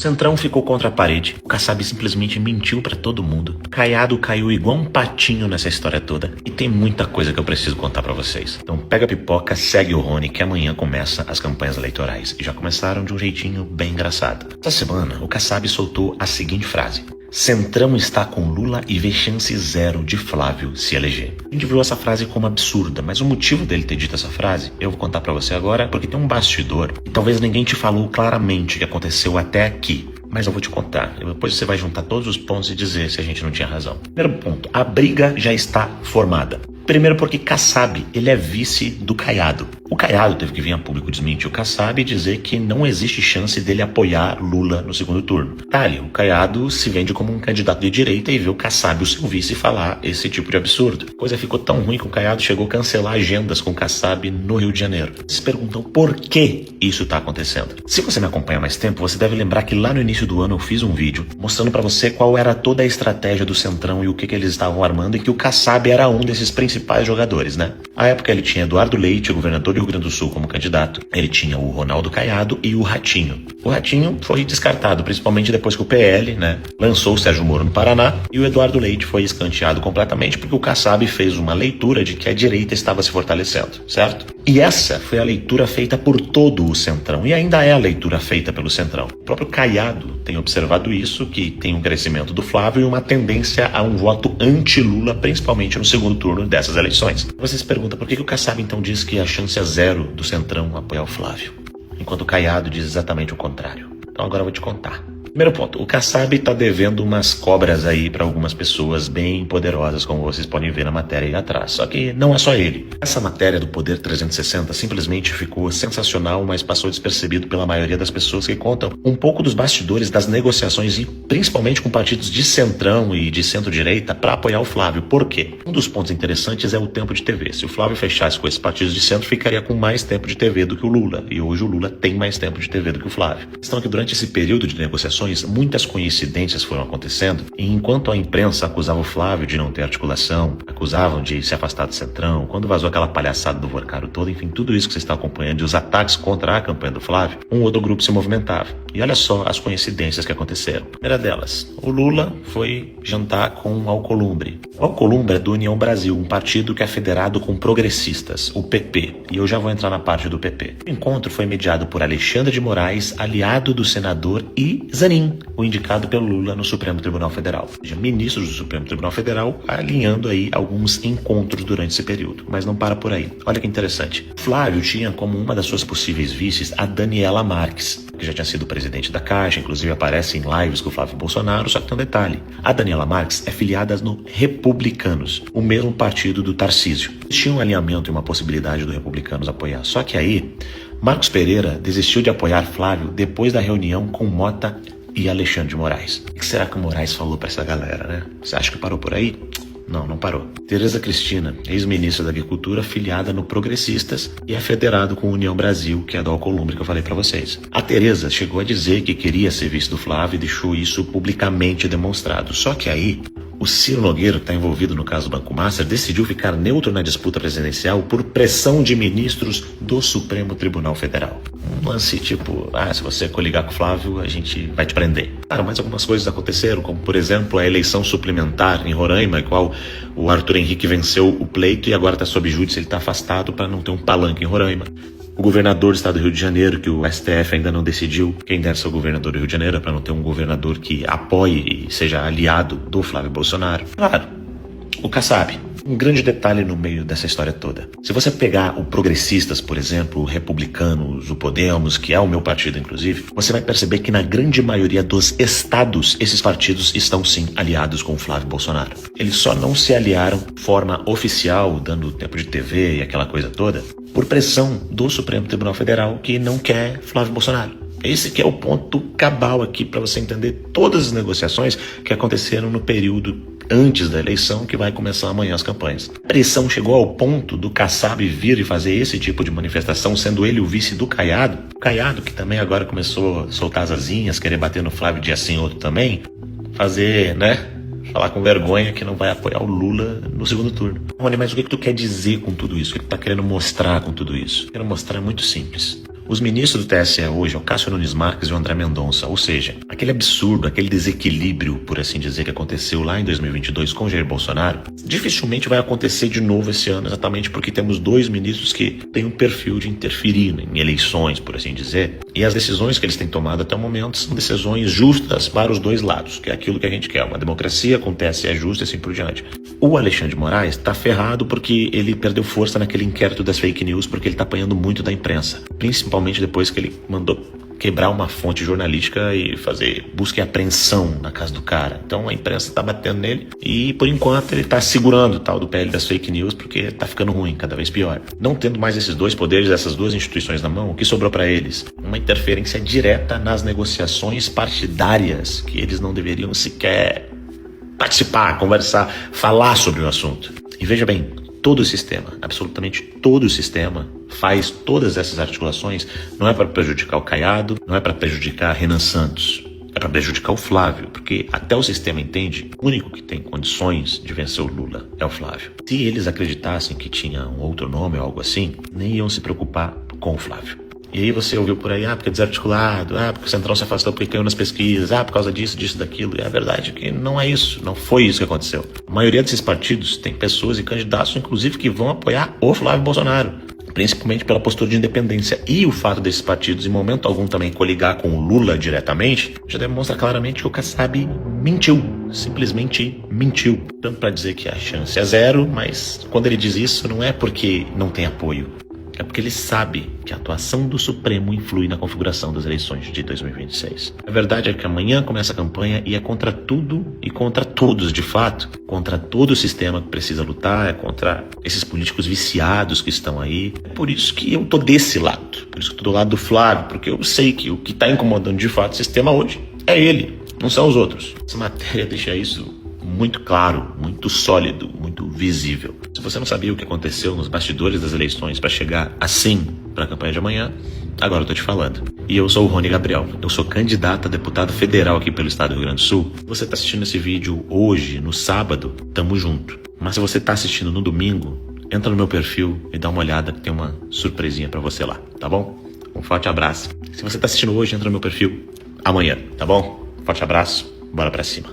Centrão ficou contra a parede, o Kassab simplesmente mentiu pra todo mundo. Caiado caiu igual um patinho nessa história toda. E tem muita coisa que eu preciso contar pra vocês. Então pega a pipoca, segue o Rony, que amanhã começa as campanhas eleitorais. E já começaram de um jeitinho bem engraçado. Essa semana, o Kassab soltou a seguinte frase: Centrão está com Lula e vê chance zero de Flávio se eleger. A gente viu essa frase como absurda, mas o motivo dele ter dito essa frase, eu vou contar pra você agora, porque tem um bastidor e talvez ninguém te falou claramente o que aconteceu até aqui. Mas eu vou te contar, depois você vai juntar todos os pontos e dizer se a gente não tinha razão. Primeiro ponto, a briga já está formada. Primeiro porque Kassab, ele é vice do Caiado. O Caiado teve que vir a público desmentir o Kassab e dizer que não existe chance dele apoiar Lula no segundo turno. O Caiado se vende como um candidato de direita e vê o Kassab, o seu vice, falar esse tipo de absurdo. A coisa ficou tão ruim que o Caiado chegou a cancelar agendas com o Kassab no Rio de Janeiro. Vocês perguntam por que isso está acontecendo. Se você me acompanha há mais tempo, você deve lembrar que lá no início do ano eu fiz um vídeo mostrando para você qual era toda a estratégia do Centrão e o que eles estavam armando, e que o Kassab era um desses principais jogadores, né? À época ele tinha Eduardo Leite, o governador do Rio Grande do Sul, como candidato. Ele tinha o Ronaldo Caiado e o Ratinho. O Ratinho foi descartado, principalmente depois que o PL, lançou o Sérgio Moro no Paraná, e o Eduardo Leite foi escanteado completamente porque o Kassab fez uma leitura de que a direita estava se fortalecendo, certo? E essa foi a leitura feita por todo o Centrão, e ainda é a leitura feita pelo Centrão. O próprio Caiado tem observado isso, que tem um crescimento do Flávio e uma tendência a um voto anti-Lula, principalmente no segundo turno dessas eleições. Você se pergunta por que o Kassab então diz que a chance é zero do Centrão apoiar o Flávio, enquanto o Caiado diz exatamente o contrário. Então agora eu vou te contar. Primeiro ponto, o Kassab tá devendo umas cobras aí para algumas pessoas bem poderosas, como vocês podem ver na matéria aí atrás. Só que não é só ele. Essa matéria do Poder 360 simplesmente ficou sensacional, mas passou despercebido pela maioria das pessoas que contam um pouco dos bastidores das negociações, e principalmente com partidos de centrão e de centro-direita, para apoiar o Flávio. Por quê? Um dos pontos interessantes é o tempo de TV. Se o Flávio fechasse com esses partidos de centro, ficaria com mais tempo de TV do que o Lula. E hoje o Lula tem mais tempo de TV do que o Flávio. A questão é que durante esse período de negociações, muitas coincidências foram acontecendo, e enquanto a imprensa acusava o Flávio de não ter articulação, acusavam de se afastar do Centrão, quando vazou aquela palhaçada do Vorcaro todo, enfim, tudo isso que você está acompanhando e os ataques contra a campanha do Flávio, um outro grupo se movimentava. E olha só as coincidências que aconteceram. A primeira delas, o Lula foi jantar com o Alcolumbre. O Alcolumbre é do União Brasil, um partido que é federado com progressistas, o PP, e eu já vou entrar na parte do PP. O encontro foi mediado por Alexandre de Moraes, aliado do senador, e Zanin, o indicado pelo Lula no Supremo Tribunal Federal. Ou seja, ministros do Supremo Tribunal Federal alinhando aí alguns encontros durante esse período. Mas não para por aí. Olha que interessante. Flávio tinha como uma das suas possíveis vices a Daniela Marques, que já tinha sido presidente da Caixa, inclusive aparece em lives com o Flávio Bolsonaro, só que tem um detalhe. A Daniela Marques é filiada no Republicanos, o mesmo partido do Tarcísio. Tinha um alinhamento e uma possibilidade do Republicanos apoiar. Só que aí, Marcos Pereira desistiu de apoiar Flávio depois da reunião com Mota e Alexandre de Moraes. O que será que o Moraes falou pra essa galera, né? Você acha que parou por aí? Não, não parou. Tereza Cristina, ex-ministra da Agricultura, filiada no Progressistas e é federado com a União Brasil, que é do Alcolumbre que eu falei pra vocês. A Tereza chegou a dizer que queria ser vice do Flávio e deixou isso publicamente demonstrado. Só que aí, o Ciro Nogueira, que está envolvido no caso do Banco Master, decidiu ficar neutro na disputa presidencial por pressão de ministros do Supremo Tribunal Federal. Um lance tipo, se você coligar com o Flávio, a gente vai te prender. Claro, mas algumas coisas aconteceram, como por exemplo a eleição suplementar em Roraima, em qual o Arthur Henrique venceu o pleito e agora está sob júdice, ele está afastado para não ter um palanque em Roraima. O governador do estado do Rio de Janeiro, que o STF ainda não decidiu quem deve ser o governador do Rio de Janeiro, para não ter um governador que apoie e seja aliado do Flávio Bolsonaro. Claro, o Kassab. Um grande detalhe no meio dessa história toda. Se você pegar o Progressistas, por exemplo, o Republicanos, o Podemos, que é o meu partido inclusive, você vai perceber que na grande maioria dos estados, esses partidos estão sim aliados com o Flávio Bolsonaro. Eles só não se aliaram de forma oficial, dando tempo de TV e aquela coisa toda, por pressão do Supremo Tribunal Federal, que não quer Flávio Bolsonaro. Esse que é o ponto cabal aqui para você entender todas as negociações que aconteceram no período antes da eleição, que vai começar amanhã as campanhas. A pressão chegou ao ponto do Kassab vir e fazer esse tipo de manifestação, sendo ele o vice do Caiado. O Caiado, que também agora começou a soltar as asinhas, querer bater no Flávio dia sim, outro também, fazer, falar com vergonha que não vai apoiar o Lula no segundo turno. Rony, mas o que tu quer dizer com tudo isso? O que tu tá querendo mostrar com tudo isso? Quero mostrar muito simples. Os ministros do TSE hoje é o Cássio Nunes Marques e o André Mendonça, ou seja, aquele absurdo, aquele desequilíbrio, por assim dizer, que aconteceu lá em 2022 com Jair Bolsonaro, dificilmente vai acontecer de novo esse ano, exatamente porque temos dois ministros que têm um perfil de interferir em eleições, por assim dizer, e as decisões que eles têm tomado até o momento são decisões justas para os dois lados, que é aquilo que a gente quer, uma democracia com TSE justo e assim por diante. O Alexandre de Moraes tá ferrado porque ele perdeu força naquele inquérito das fake news, porque ele tá apanhando muito da imprensa, principalmente depois que ele mandou quebrar uma fonte jornalística e fazer busca e apreensão na casa do cara. Então a imprensa tá batendo nele e por enquanto ele tá segurando o tal do PL das fake news porque tá ficando ruim, cada vez pior. Não tendo mais esses dois poderes, essas duas instituições na mão, o que sobrou para eles? Uma interferência direta nas negociações partidárias que eles não deveriam sequer participar, conversar, falar sobre o assunto. E veja bem, todo o sistema, absolutamente todo o sistema, faz todas essas articulações, não é para prejudicar o Caiado, não é para prejudicar Renan Santos, é para prejudicar o Flávio, porque até o sistema entende, o único que tem condições de vencer o Lula é o Flávio. Se eles acreditassem que tinha um outro nome ou algo assim, nem iam se preocupar com o Flávio. E aí você ouviu por aí, porque é desarticulado, porque o Centrão se afastou porque caiu nas pesquisas, por causa disso, daquilo. E a verdade é que não é isso, não foi isso que aconteceu. A maioria desses partidos tem pessoas e candidatos, inclusive, que vão apoiar o Flávio Bolsonaro, principalmente pela postura de independência. E o fato desses partidos, em momento algum, também coligar com o Lula diretamente, já demonstra claramente que o Kassab mentiu, simplesmente mentiu. Tanto para dizer que a chance é zero, mas quando ele diz isso, não é porque não tem apoio. É porque ele sabe que a atuação do Supremo influi na configuração das eleições de 2026. A verdade é que amanhã começa a campanha e é contra tudo e contra todos, de fato. Contra todo o sistema que precisa lutar, é contra esses políticos viciados que estão aí. É por isso que eu tô desse lado. Por isso que eu tô do lado do Flávio, porque eu sei que o que tá incomodando de fato o sistema hoje é ele, não são os outros. Essa matéria deixa isso muito claro, muito sólido, muito visível. Se você não sabia o que aconteceu nos bastidores das eleições para chegar assim para a campanha de amanhã, agora eu tô te falando. E eu sou o Rony Gabriel, eu sou candidato a deputado federal aqui pelo estado do Rio Grande do Sul. Se você tá assistindo esse vídeo hoje, no sábado, tamo junto. Mas se você tá assistindo no domingo, entra no meu perfil e dá uma olhada que tem uma surpresinha para você lá, tá bom? Um forte abraço. Se você tá assistindo hoje, entra no meu perfil amanhã, tá bom? Forte abraço, bora pra cima.